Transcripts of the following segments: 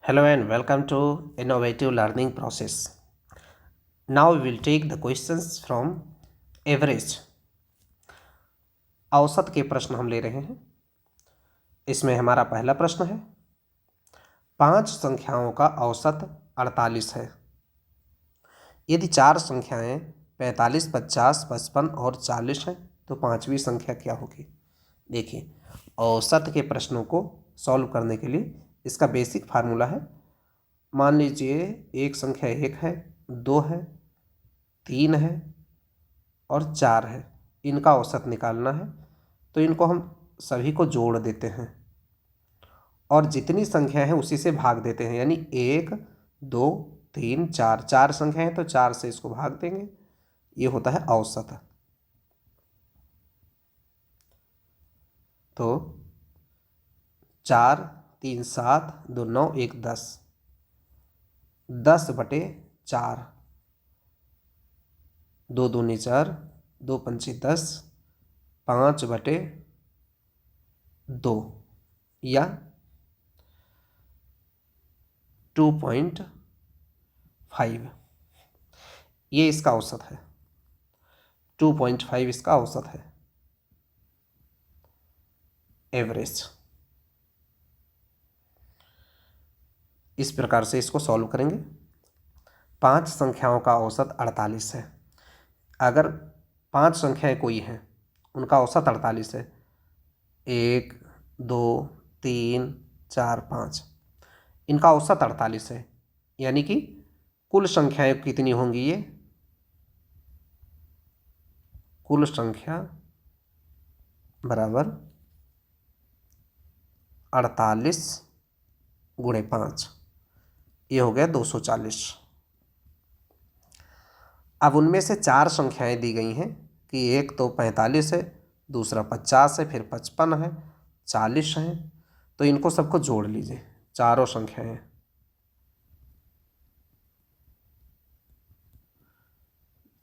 Hello and welcome to innovative learning process. Now we will take the questions from average. औसत के प्रश्न हम ले रहे हैं। इसमें हमारा पहला प्रश्न है, 5 संख्याओं का औसत 48 है। यदि 4 संख्याएं 45, 50, 55 और 40 हैं तो पांचवी संख्या क्या होगी। देखिए, औसत के प्रश्नों को सॉल्व करने के लिए इसका बेसिक फार्मूला है। मान लीजिए एक संख्या 1 है, 2 है, 3 है और 4 है, इनका औसत निकालना है। तो इनको हम सभी को जोड़ देते हैं और जितनी संख्या है उसी से भाग देते हैं, यानी 1, 2, 3, 4, 4 संख्या है तो 4 से इसको भाग देंगे। ये होता है औसत। तो 4, 3, 7, 2, 9, 1, 10, 10/4, 2 दूनी 4, 2 पंची 10, 5/2 या 2.5, ये इसका औसत है। 2.5 इसका औसत है, एवरेज। इस प्रकार से इसको सॉल्व करेंगे। 5 संख्याओं का औसत 48 है। अगर 5 संख्याएं कोई हैं, उनका औसत 48 है, 1, 2, 3, 4, 5, इनका औसत 48 है, यानी कि कुल संख्याएं कितनी होंगी। ये कुल संख्या बराबर 48 गुणे 5, ये हो गया 240। अब उनमें से 4 संख्याएं दी गई हैं कि एक तो 45 है, दूसरा 50 है, फिर 55 है, 40 है। तो इनको सबको जोड़ लीजिए, चारों संख्याएं।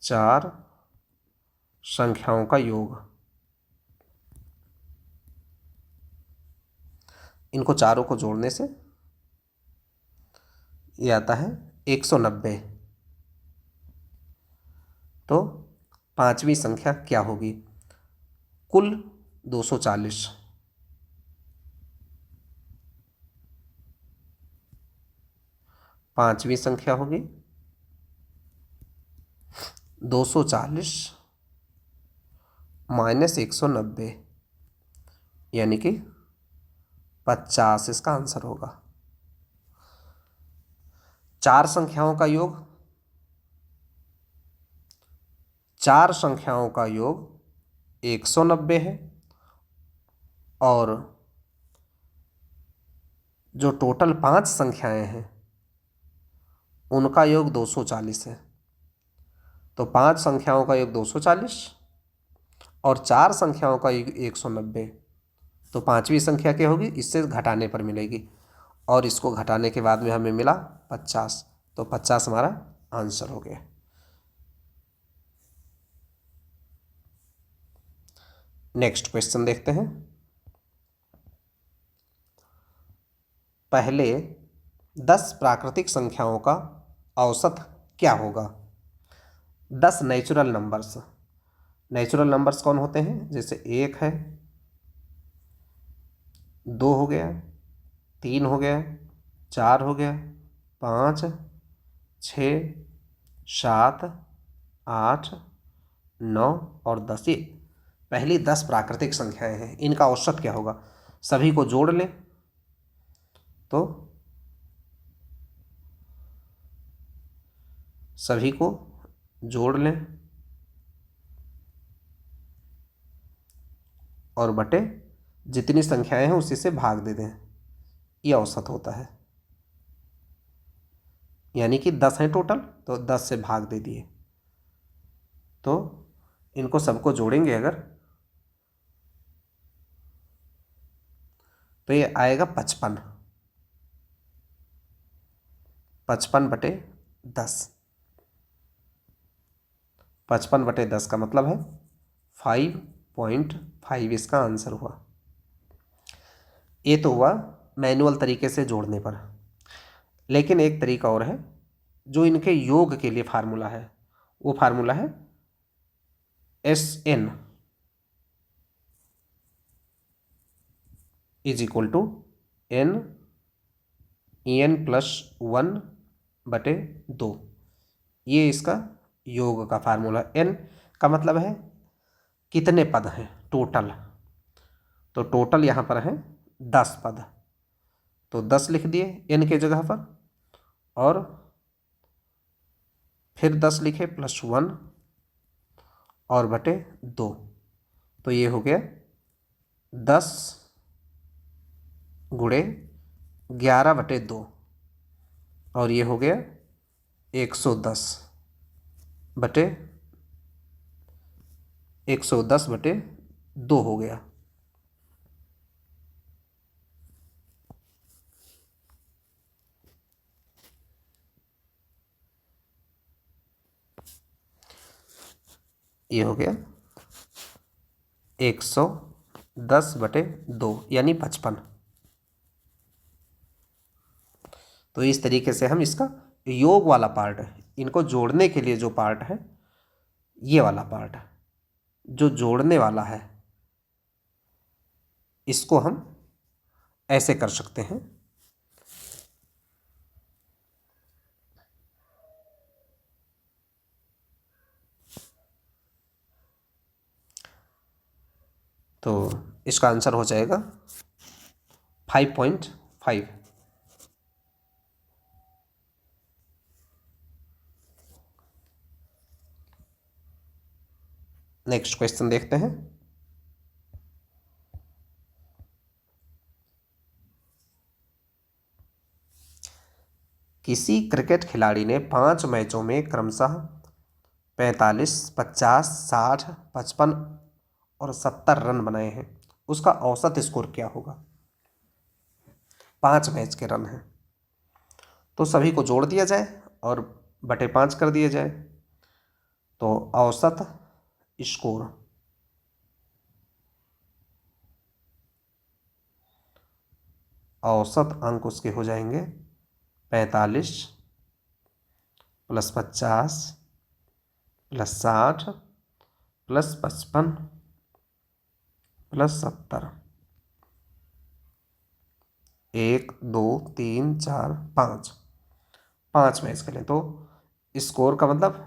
4 संख्याओं का योग, इनको चारों को जोड़ने से ये आता है 190। तो पांचवी संख्या क्या होगी। कुल 240, पांचवी संख्या होगी 240 माइनस 190, यानी कि 50 इसका आंसर होगा। 4 संख्याओं का योग, 4 संख्याओं का योग 190 है और जो टोटल 5 संख्याएं हैं उनका योग 240 है। तो 5 संख्याओं का योग 240 और 4 संख्याओं का योग 190। तो पांचवी संख्या क्या होगी, इससे घटाने पर मिलेगी और इसको घटाने के बाद में हमें मिला 50। तो 50 हमारा आंसर हो गया। नेक्स्ट क्वेश्चन देखते हैं। पहले 10 प्राकृतिक संख्याओं का औसत क्या होगा। 10 नेचुरल नंबर्स। नेचुरल नंबर्स कौन होते हैं, जैसे 1 है, 2 हो गया, 3 हो गया, 4 हो गया, 5, 6, 7, 8, 9 और 10। ये पहली 10 प्राकृतिक संख्याएं हैं, इनका औसत क्या होगा। सभी को जोड़ लें तो सभी को जोड़ लें और बटे जितनी संख्याएं हैं उसी से भाग दे दें, ये औसत होता है। यानी कि 10 है टोटल, तो 10 से भाग दे दिए। तो इनको सबको जोड़ेंगे अगर, तो ये आएगा 55। 55/10। 55/10 का मतलब है 5.5 इसका आंसर हुआ। ये तो हुआ मैनुअल तरीके से जोड़ने पर। लेकिन एक तरीका और है जो इनके योग के लिए फार्मूला है, वो फार्मूला है SN is equal to N EN +1/2। ये इसका योग का फार्मूला। N का मतलब है कितने पद हैं टोटल, तो टोटल यहाँ पर है 10 पद, तो 10 लिख दिए N के जगह पर, और फिर 10 लिखे +1 और बटे 2, तो ये हो गया 10 गुणे 11/2, और ये हो गया 110/2 हो गया। ये हो गया 110/2 यानी 55। तो इस तरीके से हम इसका योग वाला पार्ट है, इनको जोड़ने के लिए जो पार्ट है, ये वाला पार्ट है जो जोड़ने वाला है, इसको हम ऐसे कर सकते हैं। तो इसका आंसर हो जाएगा 5.5। नेक्स्ट क्वेश्चन देखते हैं। किसी क्रिकेट खिलाड़ी ने 5 मैचों में क्रमशः 45, 50, 60, 55 और 70 रन बनाए हैं, उसका औसत स्कोर क्या होगा? 5 मैच के रन हैं, तो सभी को जोड़ दिया जाए और बटे 5 कर दिया जाए, तो औसत स्कोर औसत अंक उसके हो जाएंगे 45 + 50 + 60 + 55 + 70। 1 2 3 4 5 मैच खेलें, तो स्कोर का मतलब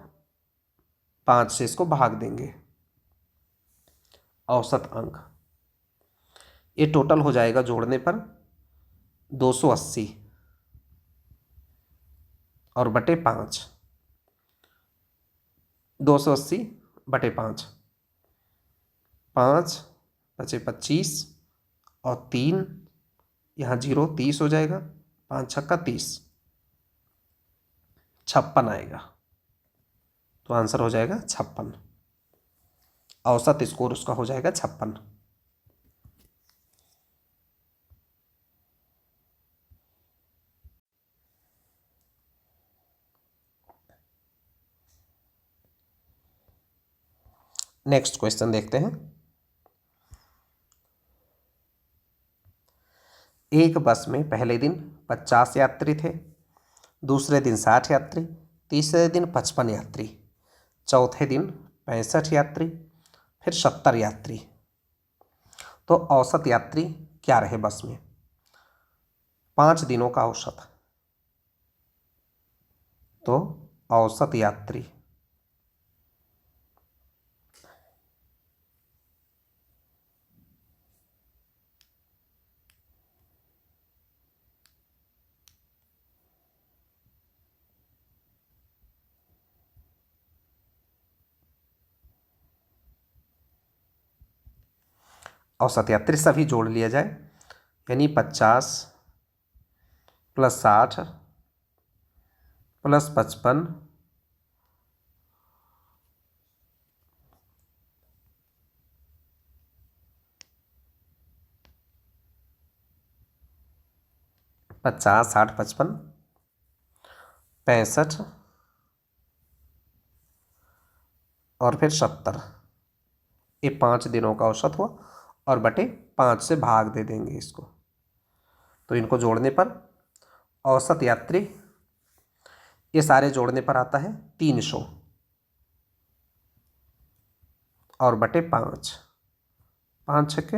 5 से इसको भाग देंगे, औसत अंक। ये टोटल हो जाएगा जोड़ने पर 280 और बटे 5, 280/5, 5 बचे 25 और 3 यहाँ 0, 30 हो जाएगा, 5 छक्का 30, 56 आएगा, तो आंसर हो जाएगा 56। औसत स्कोर उसका हो जाएगा 56। नेक्स्ट क्वेश्चन देखते हैं। एक बस में पहले दिन 50 यात्री थे, दूसरे दिन 60 यात्री, तीसरे दिन 55 यात्री, चौथे दिन 65 यात्री, फिर 70 यात्री, तो औसत यात्री क्या रहे बस में? 5 दिनों का औसत, तो औसत यात्री सभी जोड़ लिया जाए, यानी 50 + 60 + 55 50, 60, 55, 65 और फिर 70, ये 5 दिनों का औसत हुआ, और बटे 5 से भाग दे देंगे इसको, तो इनको जोड़ने पर औसत यात्री, ये सारे जोड़ने पर आता है 300 और बटे 5, 5 छक्के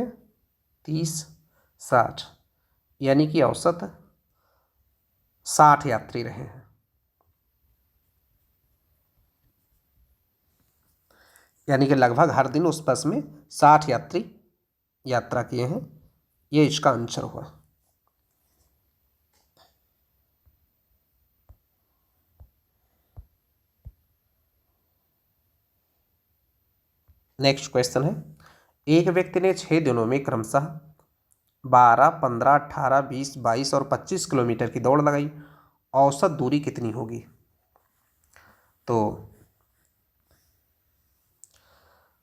30, 60, यानी कि औसत 60 यात्री रहे हैं। यानी कि लगभग हर दिन उस बस में 60 यात्री यात्रा किए हैं, ये इसका आंसर हुआ। नेक्स्ट क्वेश्चन है, एक व्यक्ति ने 6 दिनों में क्रमशः 12, 15, 18, 20, 22 और 25 किलोमीटर की दौड़ लगाई, औसत दूरी कितनी होगी? तो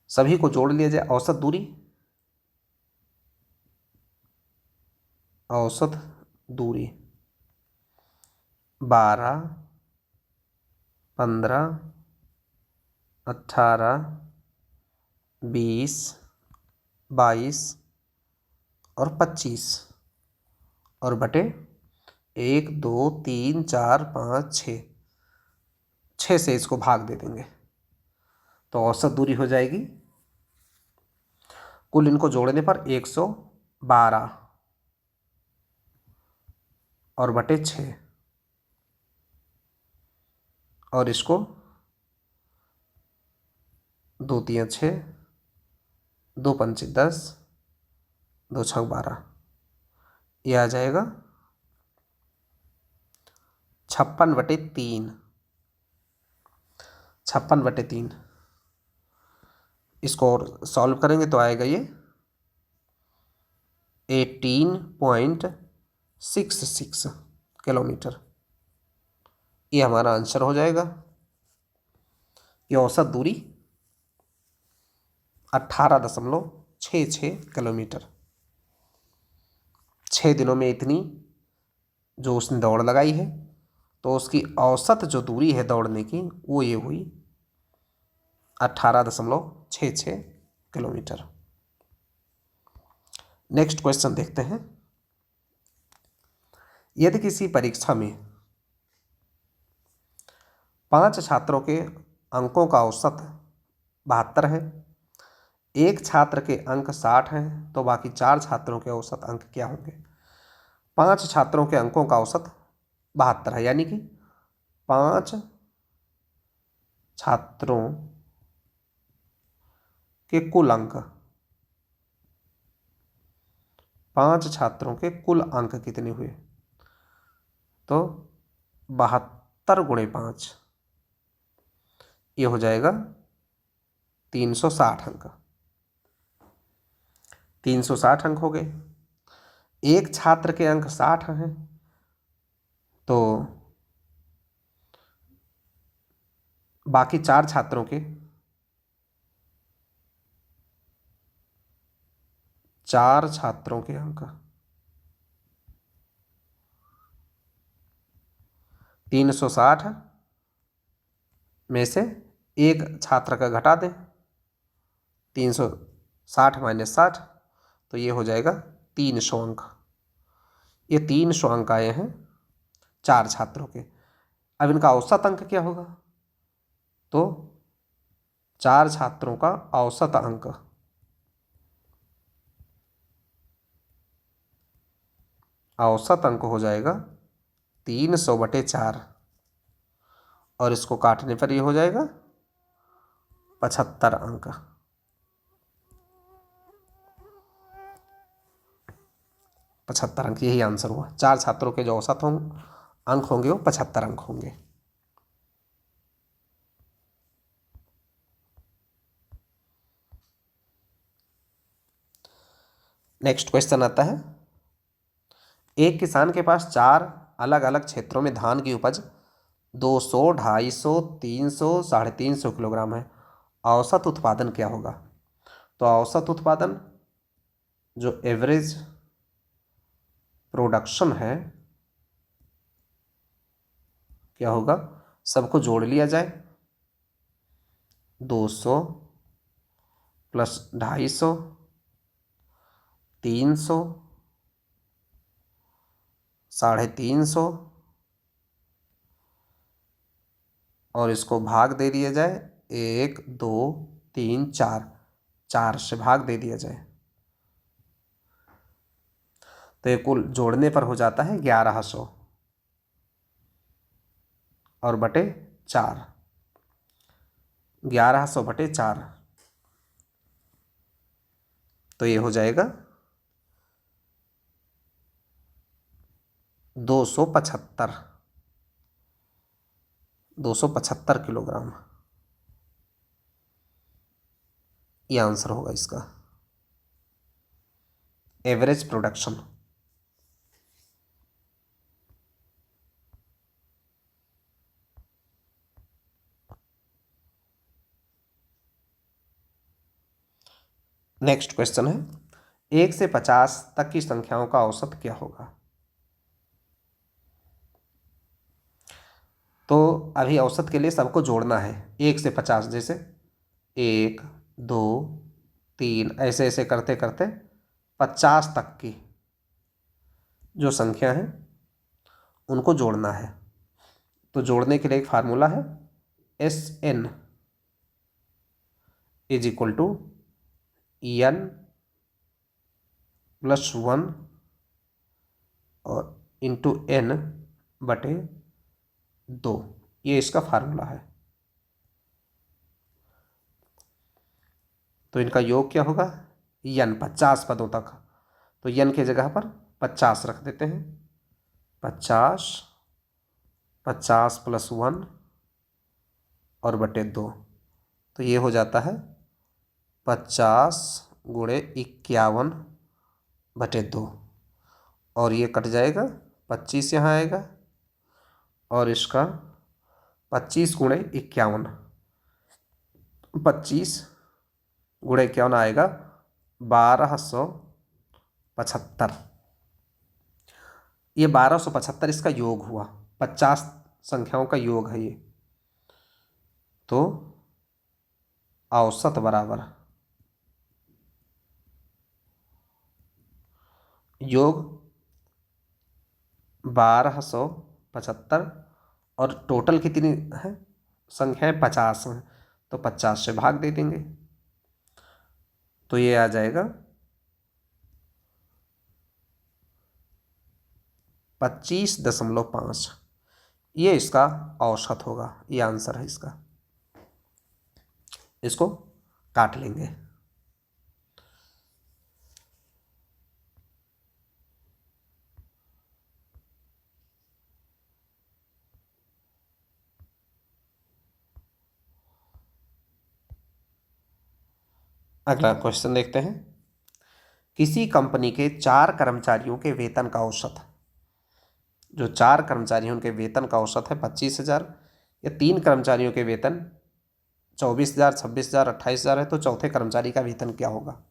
सभी को जोड़ लिया जाए। औसत दूरी, औसत दूरी 12, 15, 18, 20, 22 और 25 और बटे 1, 2, 3, 4, 5, 6, 6 से इसको भाग दे देंगे तो औसत दूरी हो जाएगी, कुल इनको जोड़ने पर 112 और बटे 6 और इसको 2 3 6, 2 5 10, 2 6 12, ये आ जाएगा 56/3, 56/3। इसको और सॉल्व करेंगे तो आएगा ये 18.66 किलोमीटर, ये हमारा आंसर हो जाएगा। ये औसत दूरी 18.66 किलोमीटर, 6 दिनों में इतनी जो उसने दौड़ लगाई है, तो उसकी औसत जो दूरी है दौड़ने की वो ये हुई 18.66 किलोमीटर। नेक्स्ट क्वेश्चन देखते हैं, यदि किसी परीक्षा में 5 छात्रों के अंकों का औसत 72 है, एक छात्र के अंक 60 हैं, तो बाकी 4 छात्रों के औसत अंक क्या होंगे? 5 छात्रों के अंकों का औसत 72 है, यानी कि 5 छात्रों के कुल अंक, 5 छात्रों के कुल अंक कितने हुए? तो 72 × 5, ये हो जाएगा 360 अंक। 360 अंक हो गए। एक छात्र के अंक 60 हैं, तो बाकी 4 छात्रों के 4 छात्रों के अंक 360 में से एक छात्र का घटा दें, 360 - 60, तो ये हो जाएगा 300 अंक। ये 300 अंक आए हैं 4 छात्रों के। अब इनका औसत अंक क्या होगा? तो 4 छात्रों का औसत अंक, औसत अंक हो जाएगा 300/4 और इसको काटने पर ये हो जाएगा 75 अंक। 75 अंक, यही आंसर हुआ। 4 छात्रों के जो औसत अंक होंगे वो 75 अंक होंगे। नेक्स्ट क्वेश्चन आता है, एक किसान के पास 4 अलग अलग क्षेत्रों में धान की उपज 200, 250, 300, 350 किलोग्राम है, औसत उत्पादन क्या होगा? तो औसत उत्पादन जो एवरेज प्रोडक्शन है क्या होगा? सबको जोड़ लिया जाए, 200 + 250, 300, 350 और इसको भाग दे दिया जाए, 1 2 3 4, 4 से भाग दे दिया जाए तो ये कुल जोड़ने पर हो जाता है 1100 और बटे 4, 1100 बटे 4, तो ये हो जाएगा 275, 275 किलोग्राम। ये आंसर होगा इसका, एवरेज प्रोडक्शन। नेक्स्ट क्वेश्चन है, 1 से 50 तक की संख्याओं का औसत क्या होगा। तो अभी औसत के लिए सबको जोड़ना है, 1 से 50, जैसे 1 2 3 ऐसे ऐसे करते करते 50 तक की जो संख्या है उनको जोड़ना है। तो जोड़ने के लिए एक फार्मूला है, SN is equal to n plus 1 और इंटू n बटे 2, ये इसका फार्मूला है। तो इनका योग क्या होगा, n 50 पदों तक, तो n की जगह पर 50 रख देते हैं, 50 50 प्लस 1 और बटे 2, तो ये हो जाता है 50 गुणे 51 बटे 2, और ये कट जाएगा, 25 यहाँ आएगा और इसका 25 गुणे 51, 25 गुणे 51 आएगा 1275। ये 1275 इसका योग हुआ, 50 संख्याओं का योग है ये। तो औसत बराबर योग 1275 और टोटल कितनी है संख्याएं, 50 हैं, तो 50 से भाग दे देंगे, तो ये आ जाएगा 25.5, ये इसका औसत होगा, ये आंसर है इसका। इसको काट लेंगे। अगला क्वेश्चन देखते हैं, किसी कंपनी के 4 कर्मचारियों के वेतन का औसत, जो 4 कर्मचारी हैं उनके वेतन का औसत है 25,000, या 3 कर्मचारियों के वेतन 24,000, 26,000, 28,000 है, तो चौथे कर्मचारी का वेतन क्या होगा।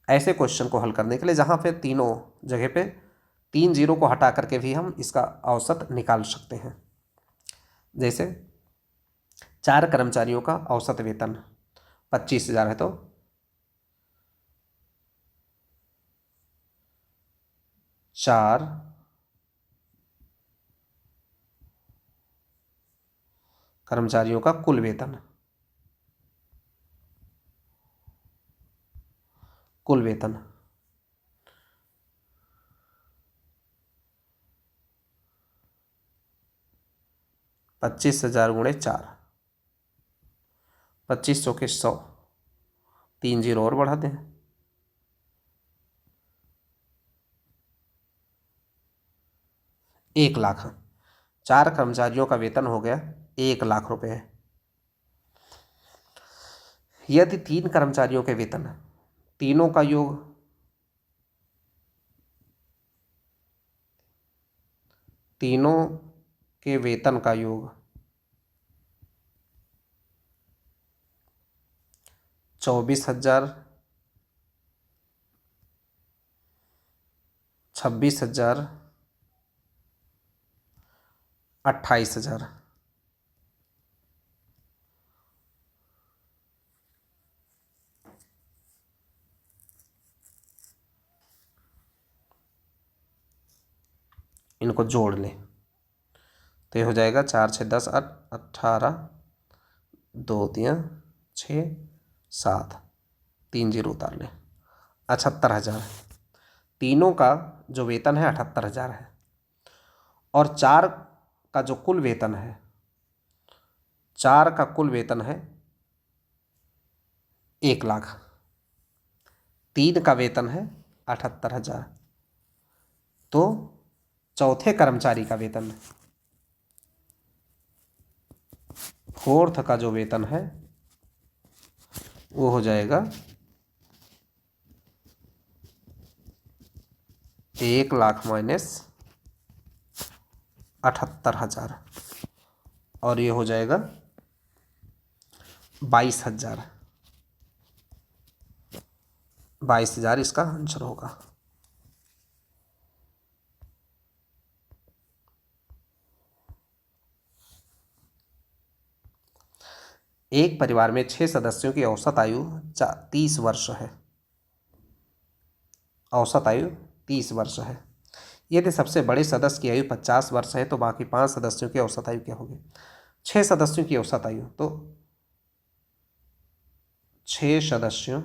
ऐसे क्वेश्चन को हल करने के लिए जहाँ पे तीनों जगह पे 3 जीरो को हटा करके भी हम इसका औसत निकाल सकते हैं। जैसे 4 कर्मचारियों का औसत वेतन 25,000 है, तो 4 कर्मचारियों का कुल वेतन, कुल वेतन 25,000 गुणे 4, 2500 के 100, 3 जीरो और बढ़ा दें, 1,00,000। 4 कर्मचारियों का वेतन हो गया 1,00,000 रुपये। यदि 3 कर्मचारियों के वेतन, तीनों का योग, तीनों के वेतन का योग 24,000, 26,000, 28,000, इनको जोड़ लें तो ये हो जाएगा 4 6 10 8 18, 2 3 6 7, 3 जीरो उतार लें, 78,000। तीनों का जो वेतन है 78,000 है और 4 का जो कुल वेतन है, 4 का कुल वेतन है 1 लाख, 3 का वेतन है 78,000। तो चौथे कर्मचारी का वेतन, फोर्थ का जो वेतन है वो हो जाएगा 1 लाख माइनस 78,000 और ये हो जाएगा 22,000। 22,000 इसका आंसर होगा। एक परिवार में 6 सदस्यों की औसत आयु 30 वर्ष है। औसत आयु 30 वर्ष है। यदि सबसे बड़े सदस्य की आयु 50 वर्ष है तो बाकी 5 सदस्यों की औसत आयु क्या होगी? 6 सदस्यों की औसत आयु, तो 6 सदस्यों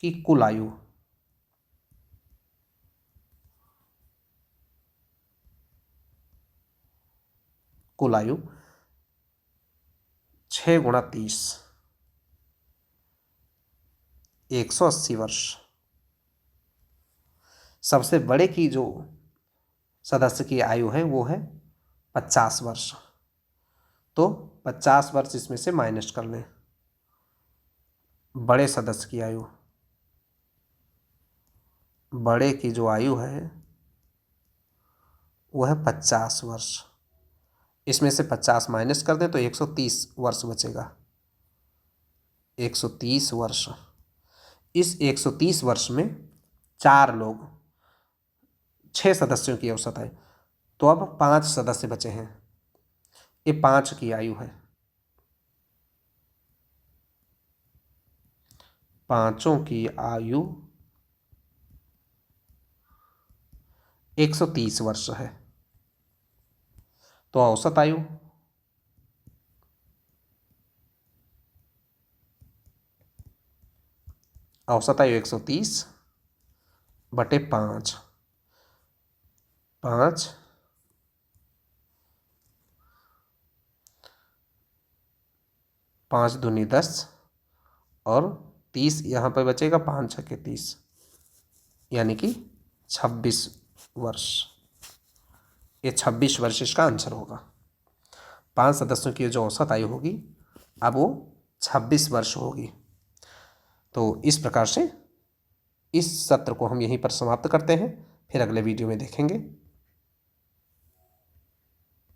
की कुल आयु कुल आयु 6 गुणा 30, 180 वर्ष। सबसे बड़े की जो सदस्य की आयु है वो है 50 वर्ष, तो 50 वर्ष इसमें से माइनस कर लें। बड़े सदस्य की आयु, बड़े की जो आयु है वो है 50 वर्ष, इसमें से 50 माइनस कर दें तो 130 वर्ष बचेगा। 130 वर्ष। इस 130 वर्ष में 4 लोग, 6 सदस्यों की औसत है, तो अब 5 सदस्य बचे हैं। ये 5 की आयु है, पांचों की आयु 130 वर्ष है। तो औसत आयु औसत आयु 130 बटे 5, 5 5 दूनी 10 और 30 यहाँ पर बचेगा, 5 छक्के 30, यानी कि 26 वर्ष। ये 26 वर्ष इसका आंसर होगा। 5 सदस्यों की जो औसत आयु होगी अब वो 26 वर्ष होगी। तो इस प्रकार से इस सत्र को हम यहीं पर समाप्त करते हैं, फिर अगले वीडियो में देखेंगे।